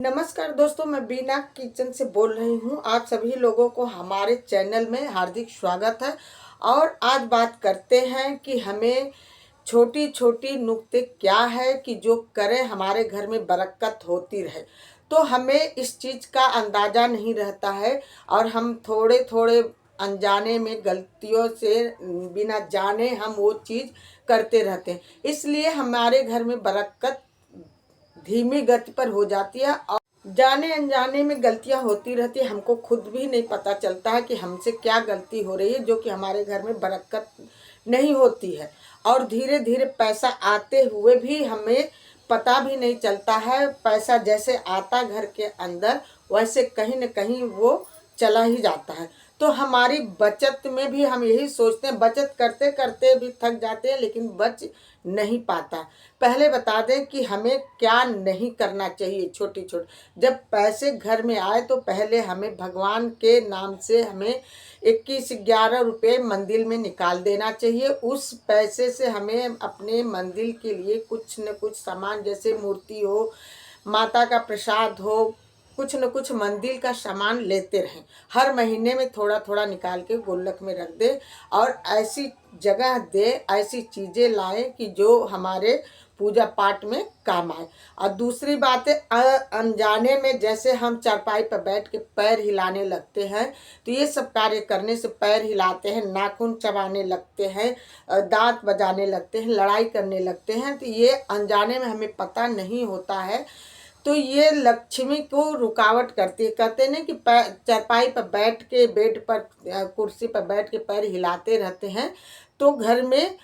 नमस्कार दोस्तों, मैं बीना किचन से बोल रही हूँ। आप सभी लोगों को हमारे चैनल में हार्दिक स्वागत है। और आज बात करते हैं कि हमें छोटी छोटी नुक्ते क्या है कि जो करें हमारे घर में बरकत होती रहे। तो हमें इस चीज़ का अंदाज़ा नहीं रहता है और हम थोड़े थोड़े अनजाने में गलतियों से बिना जाने हम वो चीज़ करते रहते हैं, इसलिए हमारे घर में बरकत धीमी गति पर हो जाती है और जाने अनजाने में गलतियां होती रहती है। हमको खुद भी नहीं पता चलता है कि हमसे क्या गलती हो रही है जो कि हमारे घर में बरकत नहीं होती है। और धीरे धीरे पैसा आते हुए भी हमें पता भी नहीं चलता है। पैसा जैसे आता घर के अंदर वैसे कहीं न कहीं वो चला ही जाता है। तो हमारी बचत में भी हम यही सोचते हैं, बचत करते करते भी थक जाते हैं लेकिन बच नहीं पाता। पहले बता दें कि हमें क्या नहीं करना चाहिए। छोटी छोटी जब पैसे घर में आए तो पहले हमें भगवान के नाम से हमें 21-11 रुपये मंदिर में निकाल देना चाहिए। उस पैसे से हमें अपने मंदिर के लिए कुछ न कुछ सामान, जैसे मूर्ति हो, माता का प्रसाद हो, कुछ न कुछ मंदिर का सामान लेते रहें। हर महीने में थोड़ा थोड़ा निकाल के गुल्लक में रख दे और ऐसी जगह दे, ऐसी चीज़ें लाए कि जो हमारे पूजा पाठ में काम आए। और दूसरी बात है, अनजाने में जैसे हम चारपाई पर बैठ के पैर हिलाने लगते हैं, तो ये सब कार्य करने से पैर हिलाते हैं, नाखून चबाने लगते हैं, दांत बजाने लगते हैं, लड़ाई करने लगते हैं, तो ये अनजाने में हमें पता नहीं होता है। तो ये लक्ष्मी को रुकावट करती है। कहते हैं ना कि चारपाई पर बैठ के, बेड पर, कुर्सी पर बैठ के पैर हिलाते रहते हैं तो घर में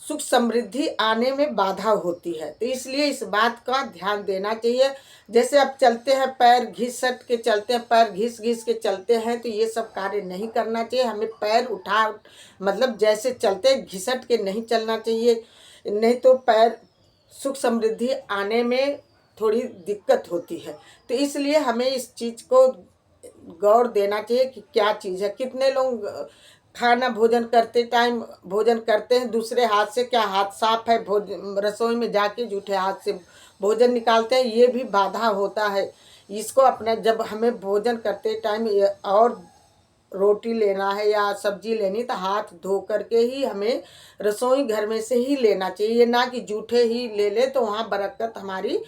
सुख समृद्धि आने में बाधा होती है। तो इसलिए इस बात का ध्यान देना चाहिए। जैसे अब चलते हैं, पैर घिसट के चलते हैं, पैर घिस घिस के चलते हैं, तो ये सब कार्य नहीं करना चाहिए। हमें पैर उठा, मतलब जैसे चलते घिसट के नहीं चलना चाहिए, नहीं तो पैर सुख समृद्धि आने में थोड़ी दिक्कत होती है। तो इसलिए हमें इस चीज़ को गौर देना चाहिए कि क्या चीज़ है। कितने लोग खाना भोजन करते टाइम भोजन करते हैं दूसरे हाथ से, क्या हाथ साफ है, रसोई में जाके जूठे हाथ से भोजन निकालते हैं, ये भी बाधा होता है। इसको अपना, जब हमें भोजन करते टाइम और रोटी लेना है या सब्जी लेनी तो हाथ धो करके ही हमें रसोई घर में से ही लेना चाहिए, ये ना कि जूठे ही ले ले तो वहाँ बरकत हमारी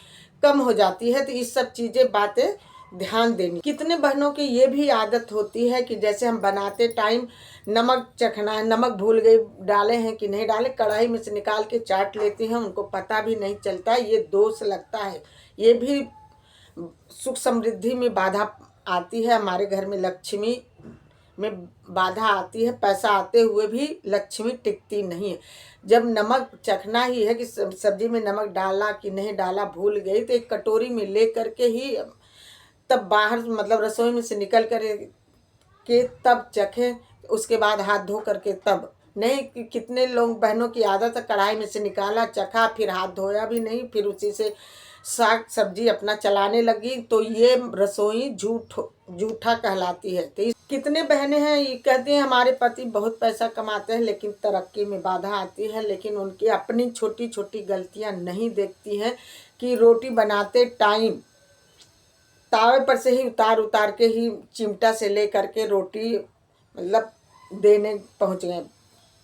कम हो जाती है। तो इस सब चीज़ें, बातें ध्यान देनी। कितने बहनों की ये भी आदत होती है कि जैसे हम बनाते टाइम नमक चखना है, नमक भूल गई, डाले हैं कि नहीं डाले, कढ़ाई में से निकाल के चाट लेती हैं, उनको पता भी नहीं चलता। ये दोष लगता है, ये भी सुख समृद्धि में बाधा आती है। हमारे घर में लक्ष्मी में बाधा आती है, पैसा आते हुए भी लक्ष्मी टिकती नहीं है। जब नमक चखना ही है कि सब्जी में नमक डाला कि नहीं डाला भूल गई, तो एक कटोरी में ले करके ही तब बाहर, मतलब रसोई में से निकल कर के तब चखें, उसके बाद हाथ धो करके तब नहीं। कि कितने लोग बहनों की आदत है, कढ़ाई में से निकाला, चखा, फिर हाथ धोया भी नहीं, फिर उसी से साग सब्जी अपना चलाने लगी, तो ये रसोई जूठा कहलाती है। तो कितने बहनें हैं ये कहती हैं हमारे पति बहुत पैसा कमाते हैं लेकिन तरक्की में बाधा आती है, लेकिन उनकी अपनी छोटी छोटी गलतियां नहीं देखती हैं कि रोटी बनाते टाइम तावे पर से ही उतार उतार के ही चिमटा से ले करके रोटी, मतलब देने पहुंच गए,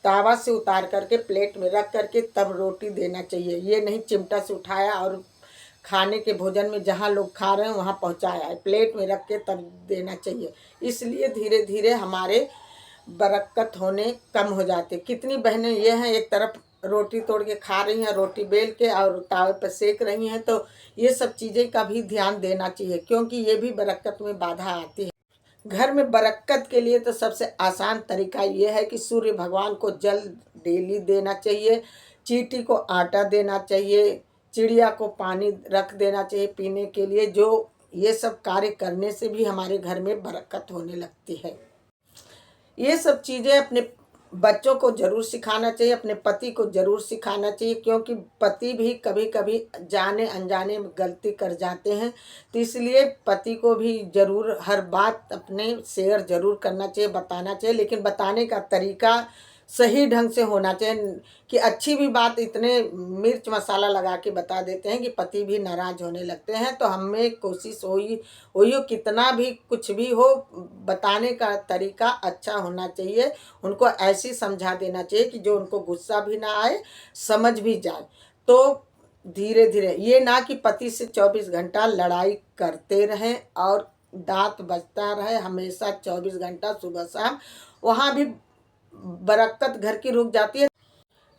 तावा से उतार करके प्लेट में रख करके तब रोटी देना चाहिए। ये नहीं चिमटा से उठाया और खाने के भोजन में जहाँ लोग खा रहे हैं वहाँ पहुँचाया है, प्लेट में रख के तब देना चाहिए। इसलिए धीरे धीरे हमारे बरकत होने कम हो जाते। कितनी बहनें ये हैं, एक तरफ रोटी तोड़ के खा रही हैं, रोटी बेल के और तावे पर सेक रही हैं, तो ये सब चीज़ें का भी ध्यान देना चाहिए क्योंकि ये भी बरकत में बाधा आती है। घर में बरकत के लिए तो सबसे आसान तरीका ये है कि सूर्य भगवान को जल डेली देना चाहिए, चींटी को आटा देना चाहिए, चिड़िया को पानी रख देना चाहिए पीने के लिए। जो ये सब कार्य करने से भी हमारे घर में बरकत होने लगती है। ये सब चीज़ें अपने बच्चों को ज़रूर सिखाना चाहिए, अपने पति को ज़रूर सिखाना चाहिए क्योंकि पति भी कभी कभी जाने अनजाने में गलती कर जाते हैं। तो इसलिए पति को भी ज़रूर हर बात अपने शेयर ज़रूर करना चाहिए, बताना चाहिए, लेकिन बताने का तरीका सही ढंग से होना चाहिए। कि अच्छी भी बात इतने मिर्च मसाला लगा के बता देते हैं कि पति भी नाराज़ होने लगते हैं। तो हमें कोशिश हुई हो कितना भी कुछ भी हो, बताने का तरीका अच्छा होना चाहिए। उनको ऐसी समझा देना चाहिए कि जो उनको गुस्सा भी ना आए, समझ भी जाए। तो धीरे धीरे ये ना कि पति से 24 घंटा लड़ाई करते रहें और दांत बजता रहे हमेशा 24 घंटा सुबह शाम, वहाँ भी बरकत घर की रुक जाती है।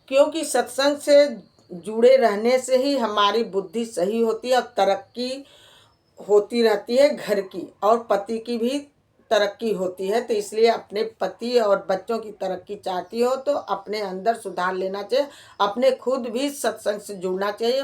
क्योंकि सत्संग से जुड़े रहने से ही हमारी बुद्धि सही होती है और तरक्की होती रहती है घर की, और पति की भी तरक्की होती है। तो इसलिए अपने पति और बच्चों की तरक्की चाहती हो तो अपने अंदर सुधार लेना चाहिए, अपने खुद भी सत्संग से जुड़ना चाहिए,